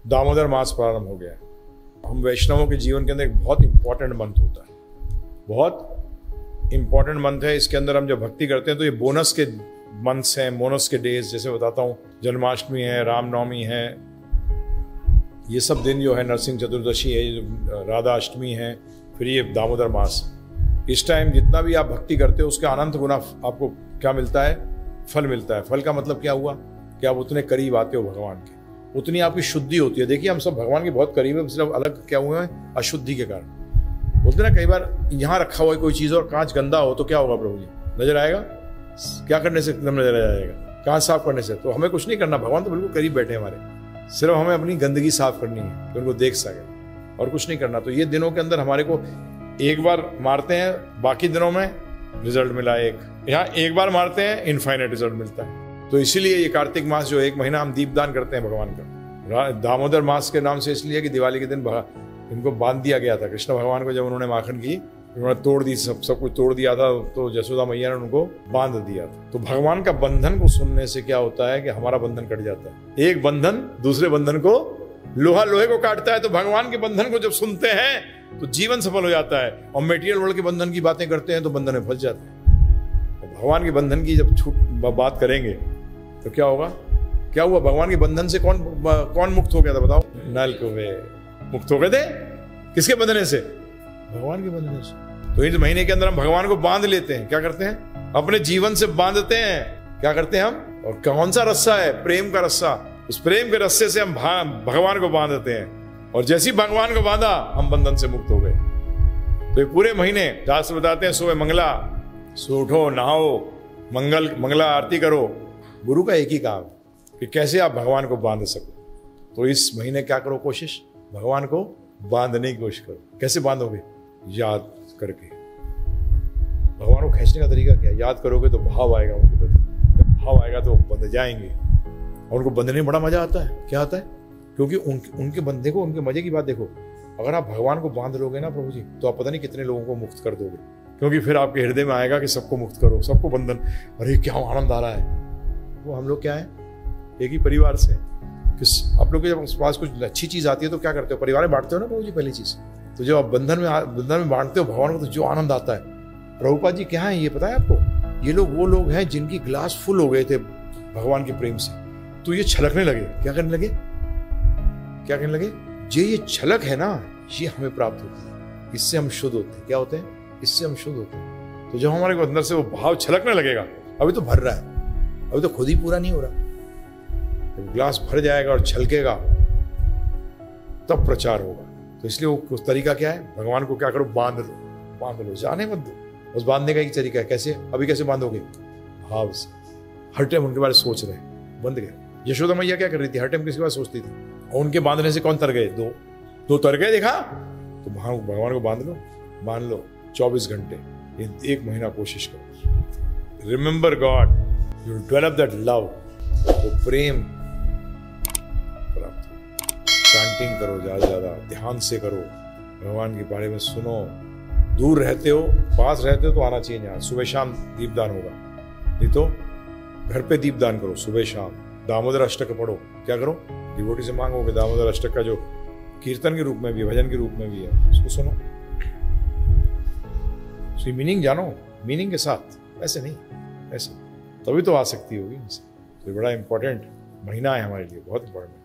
दामोदर मास प्रारंभ हो गया है। हम वैष्णवों के जीवन के अंदर एक बहुत इंपॉर्टेंट मंथ होता है, बहुत इंपॉर्टेंट मंथ है। इसके अंदर हम जब भक्ति करते हैं तो ये बोनस के मंथ्स हैं, बोनस के डेज। जैसे बताता हूँ, जन्माष्टमी है, रामनवमी है, ये सब दिन जो है, नरसिंह चतुर्दशी है, राधा अष्टमी है, फिर ये दामोदर मास। इस टाइम जितना भी आप भक्ति करते हो उसके अनंत गुना आपको क्या मिलता है? फल मिलता है। फल का मतलब क्या हुआ कि आप उतने करीब आते हो भगवान के, उतनी आपकी शुद्धि होती है। देखिए, हम सब भगवान के बहुत करीब है, सिर्फ अलग क्या हुए हैं? अशुद्धि के कारण। बोलते ना कई बार, यहाँ रखा हुआ है कोई चीज़ और कांच गंदा हो तो क्या होगा प्रभु जी? नजर आएगा? क्या करने से एकदम नजर आ जाएगा? कांच साफ करने से। तो हमें कुछ नहीं करना, भगवान तो बिल्कुल करीब बैठे हमारे, सिर्फ हमें अपनी गंदगी साफ करनी है तो उनको देख सके, और कुछ नहीं करना। तो ये दिनों के अंदर हमारे को एक बार मारते हैं, बाकी दिनों में रिजल्ट मिला एक, यहाँ एक बार मारते हैं, इनफाइनाइट रिजल्ट मिलता है। तो इसीलिए ये कार्तिक मास जो एक महीना हम दीपदान करते हैं भगवान का, दामोदर मास के नाम से इसलिए कि दिवाली के दिन इनको बांध दिया गया था। कृष्ण भगवान को जब उन्होंने माखन की, उन्होंने तोड़ दी, सब कुछ तोड़ दिया था, तो यशोदा मैया ने उनको बांध दिया था। तो भगवान का बंधन को सुनने से क्या होता है कि हमारा बंधन कट जाता है। एक बंधन दूसरे बंधन को, लोहा लोहे को काटता है, तो भगवान के बंधन को जब सुनते हैं तो जीवन सफल हो जाता है। और मेटीरियल वर्ल्ड के बंधन की बातें करते हैं तो बंधन में फंस जाते हैं। भगवान के बंधन की जब बात करेंगे तो क्या होगा? क्या हुआ? भगवान के बंधन से कौन मुक्त हो गया था? बताओ। नल कुबे मुक्त हो गए थे। किसके बंधने से? भगवान के बंधने से। तो इस महीने के अंदर हम भगवान को बांध लेते हैं। क्या करते हैं? अपने जीवन से बांधते हैं। क्या करते हैं हम? और कौन सा रस्सा है? प्रेम का रस्सा। उस प्रेम के रस्से से हम भगवान को बांधते हैं, और जैसे ही भगवान को बांधा हम बंधन से मुक्त हो गए। तो ये पूरे महीने शास्त्र बताते हैं, सुबह मंगला, सो उठो, नहाओ, मंगला आरती करो। गुरु का एक ही काम कि कैसे आप भगवान को बांध सको। तो इस महीने क्या करो? कोशिश भगवान को बांधने की कोशिश करो। कैसे बांधोगे? याद करके। भगवान को खींचने का तरीका क्या है? याद करोगे तो भाव आएगा उनके प्रति, जब भाव आएगा तो बंध जाएंगे, और उनको बंधने में बड़ा मजा आता है। क्या आता है? क्योंकि उनके बंधे को, उनके मजे की बात देखो, अगर आप भगवान को बांध लोगे ना प्रभु जी, तो आप पता नहीं कितने लोगों को मुक्त कर दोगे। क्योंकि फिर आपके हृदय में आएगा कि सबको मुक्त करो, सबको बंधन। अरे क्या आनंद आ रहा है। वो हम लोग क्या है? एक ही परिवार से। आप लोग के जब पास कुछ अच्छी चीज आती है तो क्या करते हो? परिवार में बांटते हो ना प्रभु जी, पहली चीज। तो जब आप बंधन में बांटते हो भगवान को, तो जो आनंद आता है। प्रभुपाद जी क्या है ये पता है आपको? ये लोग वो लोग हैं जिनकी ग्लास फुल हो गए थे भगवान के प्रेम से, तो ये छलकने लगे। क्या करने लगे? क्या करने लगे? ये छलक है ना, ये हमें प्राप्त होती है, इससे हम शुद्ध होते हैं। क्या होते हैं? इससे हम शुद्ध होते हैं। तो जब हमारे अंदर से वो भाव छलकने लगेगा, अभी तो भर रहा है, अभी तो खुद ही पूरा नहीं हो रहा, जब ग्लास भर जाएगा और छलकेगा तब प्रचार होगा। तो इसलिए वो तरीका क्या है? भगवान को क्या करो? बांध लो, जाने मत दो। बस बांधने का एक तरीका है। कैसे? अभी कैसे बांधोगे? भाव से। हर टाइम उनके बारे में सोच रहे, बंध गए। यशोदा मैया क्या कर रही थी? हर टाइम किसके बारे सोचती थी, और उनके बांधने से कौन तर गए? दो तर गए। देखा? तो भगवान को बांध लो 24 घंटे, एक महीना कोशिश करो। Remember God, you develop that love, वो प्रेम प्राप्त। चैंटिंग करो, ज्यादा ध्यान से करो, भगवान के बारे में सुनो। दूर रहते हो, पास रहते हो तो आना चाहिए यहाँ। सुबह शाम दीपदान होगा, नहीं तो घर पे दीपदान करो सुबह शाम। दामोदर अष्टक पढ़ो। क्या करो? डिवोटी से मांगोगे दामोदर अष्टक का जो कीर्तन के रूप में भी, भजन के रूप में भी है, उसको सुनो। मीनिंग जानो, मीनिंग के साथ, ऐसे नहीं, ऐसे तभी तो आसक्ति होगी। तो बड़ा इंपॉर्टेंट महीना है हमारे लिए, बहुत इंपॉर्टेंट।